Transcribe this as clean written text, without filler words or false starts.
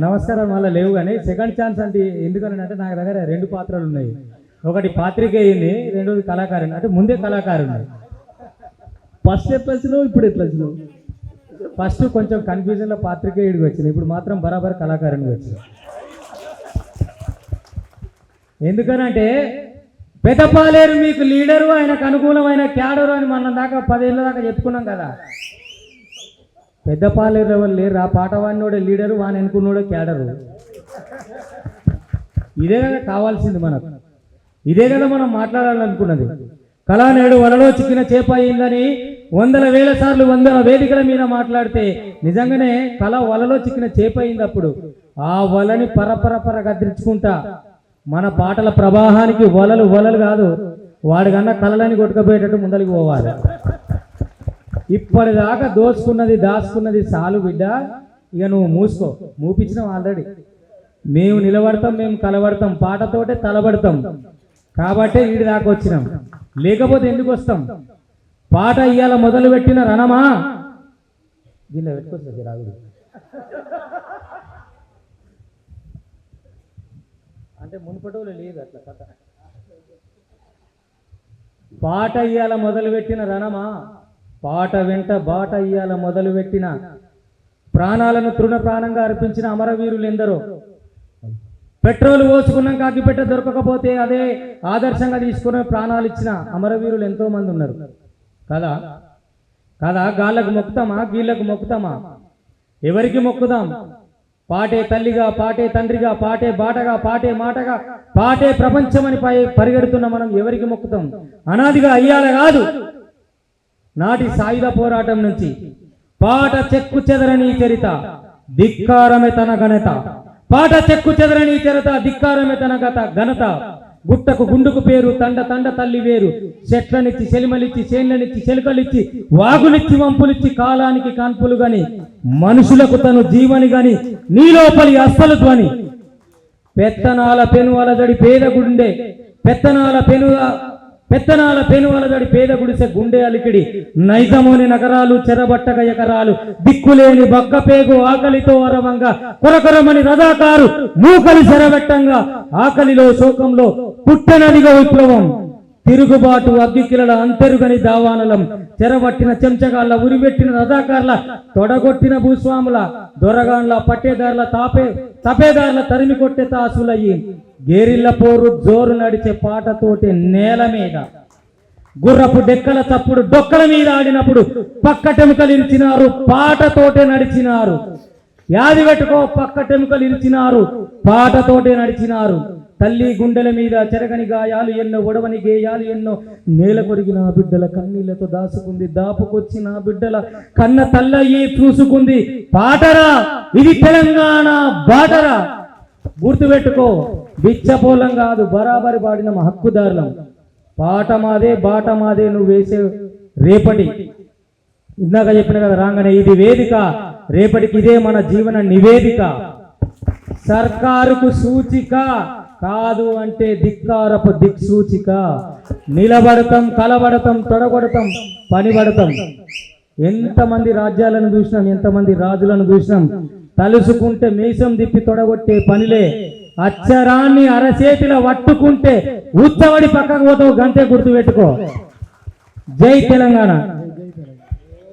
నమస్కారం వల్ల లేవు కానీ సెకండ్ ఛాన్స్ అంటే ఎందుకని అంటే నాకు దగ్గర 2 పాత్రలు ఉన్నాయి. ఒకటి పాత్రికేయుని, రెండోది కళాకారుని. అంటే ముందే కళాకారుని. ఫస్ట్ ఎట్లా వచ్చినావు, ఇప్పుడు ఎట్లా వచ్చినావు? ఫస్ట్ కొంచెం కన్ఫ్యూజన్లో పాత్రికేయుడికి వచ్చింది, ఇప్పుడు మాత్రం బరాబర్ కళాకారునికి వచ్చింది. ఎందుకనంటే పెద్దపాలేరు మీకు లీడరు, ఆయనకు అనుకూలమైన క్యాడరు అని మనం దాకా 10 ఏళ్ళ దాకా చెప్పుకున్నాం కదా. పెద్దపాలేరు ఎవరు లేరు, ఆ పాటవాడినోడే లీడరు, వాని అనుకున్నోడే క్యాడరు. ఇదే కదా కావాల్సింది మనకు, ఇదే కదా మనం మాట్లాడాలనుకున్నది. కళా నేడు వలలో చిక్కిన చేప అయిందని 100,000 సార్లు 100 వేదికల మీద మాట్లాడితే నిజంగానే కళ వలలో చిక్కిన చేప అయింది. అప్పుడు ఆ వలని పరపరపర గద్రించుకుంటా మన పాటల ప్రవాహానికి వలలు కాదు, వాడికన్నా కళలని కొట్టుకపోయేటట్టు ముందరికి పోవాలి. ఇప్పటిదాకా దాచుకున్నది చాలు బిడ్డ, ఇక నువ్వు మూసుకో. మూపించినాం ఆల్రెడీ. మేము నిలబడతాం, మేము కలబడతాం, పాటతోటే తలబడతాం. కాబట్టే వీడి దాకా వచ్చినాం, లేకపోతే ఎందుకు వస్తాం? పాట ఇయ్యాల మొదలు పెట్టిన రణమా దీనిలో పెట్టుకోవచ్చు రాగుడు అంటే మునుపటోళ్ళు లేదు అట్లా కథ. పాట ఇయ్యాల మొదలుపెట్టిన రణమా, పాట వెంట బాట ఇయ్యాల మొదలుపెట్టిన, ప్రాణాలను తృణ ప్రాణంగా అర్పించిన అమరవీరులు ఎందరో. పెట్రోల్ పోసుకున్నాం కాకిపెట్ట దొరకకపోతే అదే ఆదర్శంగా తీసుకునే ప్రాణాలు ఇచ్చిన అమరవీరులు ఎంతో మంది ఉన్నారు కదా. గాళ్ళకు మొక్కుతామా, గీళ్ళకు మొక్కుతామా? ఎవరికి మొక్కుదాం? పాటే తల్లిగా, పాటే తండ్రిగా, పాటే బాటగా, పాటే మాటగా, పాటే ప్రపంచమని పరిగెడుతున్న మనం ఎవరికి మొక్కుతాం? అనాదిగా అయ్యాల కాదు, నాటి సాయుధ పోరాటం నుంచి పాట చెక్కు చెదరని చరిత, ధిక్కారమే తన ఘనత. పాట చెక్కు చెదరని చరిత, ధిక్కారమే తన ఘనత. గుట్టకు గుండుకు పేరు, తండ తల్లి వేరు. చెట్లనిచ్చి చెలిమలిచ్చి, చేన్లనిచ్చి చెలుకలిచ్చి, వాగులిచ్చి వంపులిచ్చి, కాలానికి కాన్పులు గాని, మనుషులకు తను జీవని గాని, నీలోపలి అస్సలు ధ్వని. పెత్తనాల పెను అలజడి పేద గుండె, పెత్తనాల పెను అలజడి పేద గుడిసె గుండె అలికిడి. నైజమోని నగరాలు చెరబట్టగ ఎకరాలు, దిక్కులేని బగ్గపేగు ఆకలితో అరవంగా, కొరకొరమని రజాకారు మూకలి చెరబెట్టంగా, ఆకలిలో శోకంలో పుట్టనదిగా విప్లవం. తిరుగుబాటు అగ్గికిలల అంతెరుగని దావానలం, చెరబట్టిన చెంచగాళ్ళ, ఉరిపెట్టిన రజాకార్ల, తొడగొట్టిన భూస్వాముల, దొరగాండ్ల, పట్టేదారుల, తపేదారుల తరిమి కొట్టే తాసులయ్యి, గేరిల్ల పోరు జోరు నడిచే పాటతోటి నేల మీద, గుర్రపు డెక్కల తప్పుడు డొక్కల మీద ఆడినప్పుడు పక్కటెముకలు ఇరిచినారు, పాటతోటే నడిచినారు. యాది పెట్టుకో, పక్కటెముకలు ఇరిచినారు, పాటతోటే నడిచినారు. తల్లి గుండెల మీద చెరగని గాయాలు ఎన్నో, ఒడవని గేయాలు ఎన్నో. నేల కొరిగిన బిడ్డల కన్నీళ్లతో దాచుకుంది, దాపుకొచ్చిన బిడ్డల కన్న తల్లయ్యి చూసుకుంది. పాటరా ఇది తెలంగాణ బాటరా, గుర్తుపెట్టుకో. బిచ్చపోలం కాదు, బరాబరి పాడిన హక్కుదారులం. పాట మాదే, బాట మాదే, నువ్వు వేసే రేపటి. ఇందాక చెప్పిన కదా రాగానే, ఇది వేదిక, రేపటికి ఇదే మన జీవన నివేదిక. సర్కారుకు సూచిక కాదు అంటే ధిక్కారపు దిక్సూచిక. నిలబడతాం, కలబడతాం, తొడగొడతాం, పనిబడతాం. ఎంతమంది రాజ్యాలను చూసినాం, ఎంతమంది రాజులను చూసినాం. తలుసుకుంటే మీసం తిప్పి తొడగొట్టే పనిలే. అక్షరాన్ని అరచేతిలో పట్టుకుంటే ఉత్తవడి పక్కకు పోతావు, గంటే గుర్తుపెట్టుకో. జై తెలంగాణ.